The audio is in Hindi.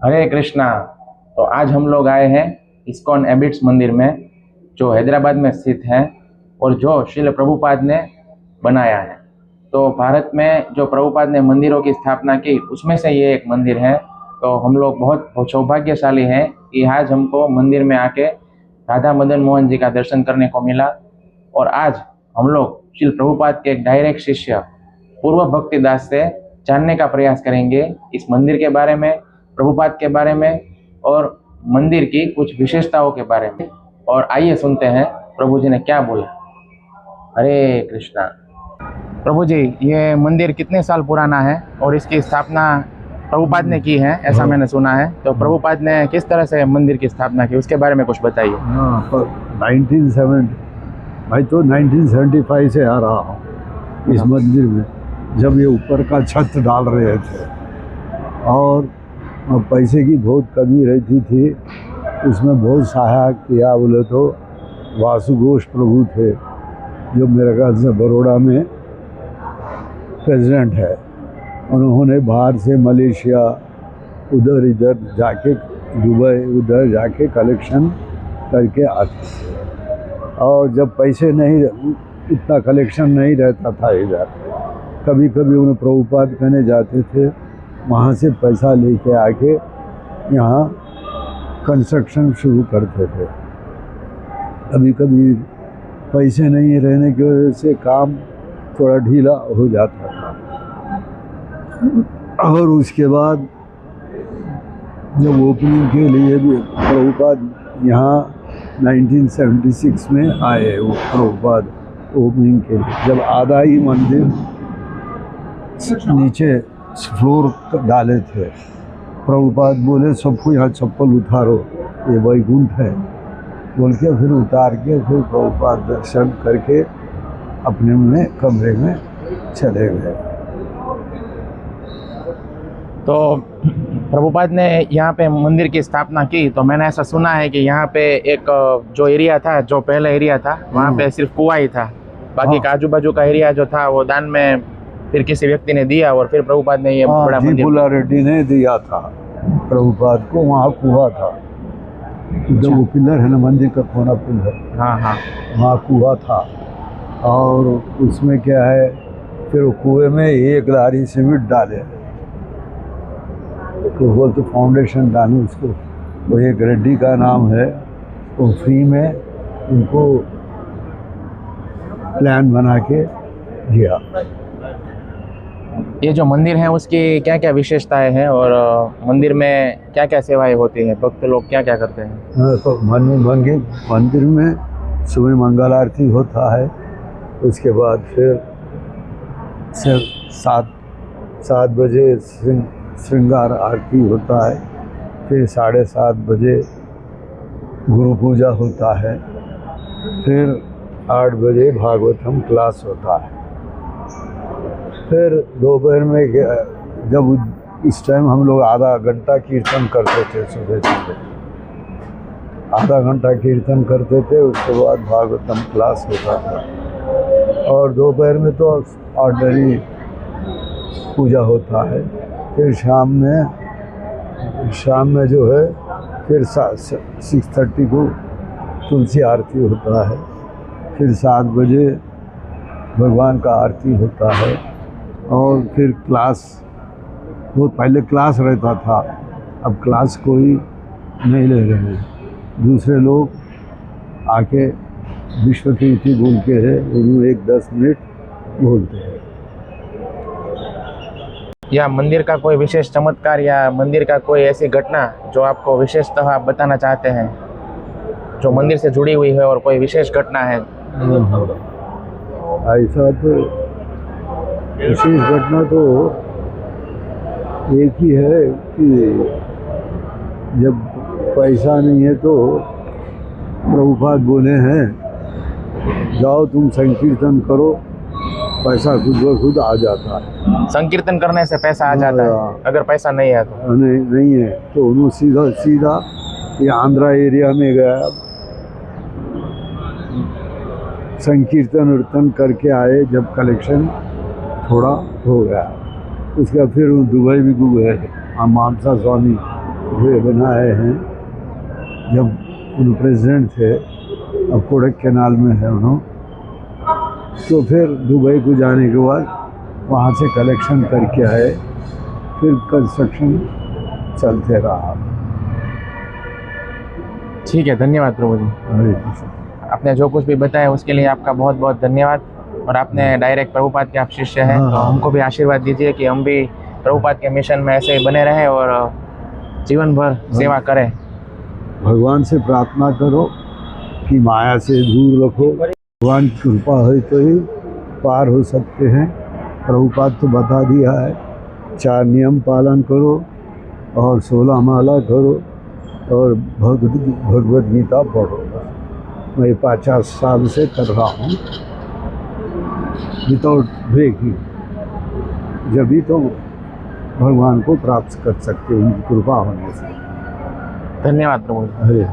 हरे कृष्णा। तो आज हम लोग आए हैं इस्कॉन एबिट्स मंदिर में, जो हैदराबाद में स्थित है और जो श्रील प्रभुपाद ने बनाया है। तो भारत में जो प्रभुपाद ने मंदिरों की स्थापना की, उसमें से ये एक मंदिर है। तो हम लोग बहुत सौभाग्यशाली हैं कि आज हमको मंदिर में आके राधा मदन मोहन जी का दर्शन करने को मिला। और आज हम लोग श्रील प्रभुपाद के एक डायरेक्ट शिष्य पूर्व भक्तिदास से जानने का प्रयास करेंगे इस मंदिर के बारे में, प्रभुपाद के बारे में और मंदिर की कुछ विशेषताओं के बारे में। और आइए सुनते हैं प्रभु जी ने क्या बोला। हरे कृष्णा। प्रभु जी, ये मंदिर कितने साल पुराना है और इसकी स्थापना प्रभुपाद ने की है, ऐसा मैंने सुना है। तो प्रभुपाद ने किस तरह से मंदिर की स्थापना की, उसके बारे में कुछ बताइए। हाँ, पर 1970 भाई तो 1975 से आ रहा हूँ इस मंदिर में, जब ये ऊपर का छत डाल रहे थे और पैसे की बहुत कमी रहती थी। उसमें बहुत सहायक किया बोले तो वासु घोष प्रभु थे, जो मेरे ख्याल से बड़ौदा में प्रेसिडेंट है। उन्होंने बाहर से मलेशिया उधर इधर जाके, दुबई उधर जाके कलेक्शन करके आते थे। और जब पैसे नहीं, इतना कलेक्शन नहीं रहता था इधर, कभी कभी उन्हें प्रभुपाद करने जाते थे, वहाँ से पैसा लेके आके यहाँ कंस्ट्रक्शन शुरू करते थे। कभी कभी पैसे नहीं रहने की वजह से काम थोड़ा ढीला हो जाता था। और उसके बाद जब ओपनिंग के लिए भी प्रभुपाद यहाँ 1976 में आए, वो प्रभुपाद ओपनिंग के लिए, जब आधा ही मंदिर नीचे फ्लोर डाले थे, प्रभुपाद बोले सबको यहाँ चप्पल उतारो, ये वैकुंठ है बोल के फिर उतार के फिर प्रभुपाद दर्शन करके अपने में कमरे में चले गए। तो प्रभुपाद ने यहाँ पे मंदिर की स्थापना की, तो मैंने ऐसा सुना है कि यहाँ पे एक जो एरिया था, जो पहला एरिया था, वहाँ पे सिर्फ कुआं ही था। बाकी का आजू बाजू का एरिया जो था वो दान में फिर किसी व्यक्ति ने दिया और फिर प्रभुपाद ने ये बड़ा मंदिर। बुला रेड्डी ने दिया था प्रभुपाद को, वहाँ कुआं था। जो वो पिलर है ना मंदिर का, कोना पिलर, हाँ हाँ, वहाँ कुआं था। और उसमें क्या है, फिर वो कुएं में एक लारी सीमेंट डाले, तो बोलते फाउंडेशन डाले उसको। वो एक रेड्डी का नाम है, वो फ्री में उनको प्लान बना के दिया। ये जो मंदिर है उसकी क्या क्या विशेषताएं हैं और मंदिर में क्या क्या सेवाएं होती हैं, भक्त लोग क्या क्या करते हैं? तो मंदिर में सुबह मंगल आरती होता है, उसके बाद फिर से 7 बजे श्रृंगार आरती होता है, फिर 7:30 बजे गुरु पूजा होता है, फिर 8 बजे भागवतम क्लास होता है। फिर दोपहर में जब इस टाइम हम लोग आधा घंटा कीर्तन करते थे, सुबह आधा घंटा कीर्तन करते थे, उसके बाद भागवतम क्लास होता था। और दोपहर में तो ऑर्डनरी पूजा होता है। फिर शाम में जो है फिर 6:30 को तुलसी आरती होता है, फिर 7 बजे भगवान का आरती होता है। और फिर क्लास, वो पहले क्लास रहता था, अब क्लास कोई नहीं ले रहे हैं, दूसरे लोग आके विश्व कीर्ति बोल के है, उन्होंने 10 मिनट बोलते हैं। या मंदिर का कोई विशेष चमत्कार या मंदिर का कोई ऐसी घटना जो आपको विशेषतः आप बताना चाहते हैं, जो मंदिर से जुड़ी हुई है और कोई विशेष घटना है? ऐसा तो विशेष घटना तो एक ही है कि जब पैसा नहीं है तो प्रभुपाद बोले हैं, जाओ तुम संकीर्तन करो, पैसा खुद ब खुद आ जाता है। संकीर्तन करने से पैसा आ जाता है, अगर पैसा नहीं है तो? नहीं है तो उन्होंने सीधा ये आंध्रा एरिया में गया, संकीर्तन उर्तन करके आए, जब कलेक्शन थोड़ा हो गया, उसके बाद फिर दुबई भी गए, मानसा स्वामी वे बनाए हैं जब उन प्रेसिडेंट थे, अब कोडक कैनाल में है उन्होंने। तो फिर दुबई को जाने के बाद वहाँ से कलेक्शन करके आए, फिर कंस्ट्रक्शन चलते रहा। ठीक है, धन्यवाद प्रभु जी। हरे कृष्ण। आपने जो कुछ भी बताया उसके लिए आपका बहुत बहुत धन्यवाद। और आपने डायरेक्ट प्रभुपाद के आप शिष्य हैं, हाँ, तो हाँ। हमको भी आशीर्वाद दीजिए कि हम भी प्रभुपाद के मिशन में ऐसे ही बने रहें और जीवन भर सेवा करें। भगवान से प्रार्थना करो कि माया से दूर रखो। भगवान की कृपा है तो ही पार हो सकते हैं। प्रभुपाद तो बता दिया है, 4 नियम पालन करो और 16 माला करो और भगवद गीता पढ़ो। मैं 50 साल से कर रहा हूँ विदाउट ब्रेकिंग, जब भी तो भगवान को प्राप्त कर सकते हैं उनकी कृपा होने से। धन्यवाद प्रभु जी। हरे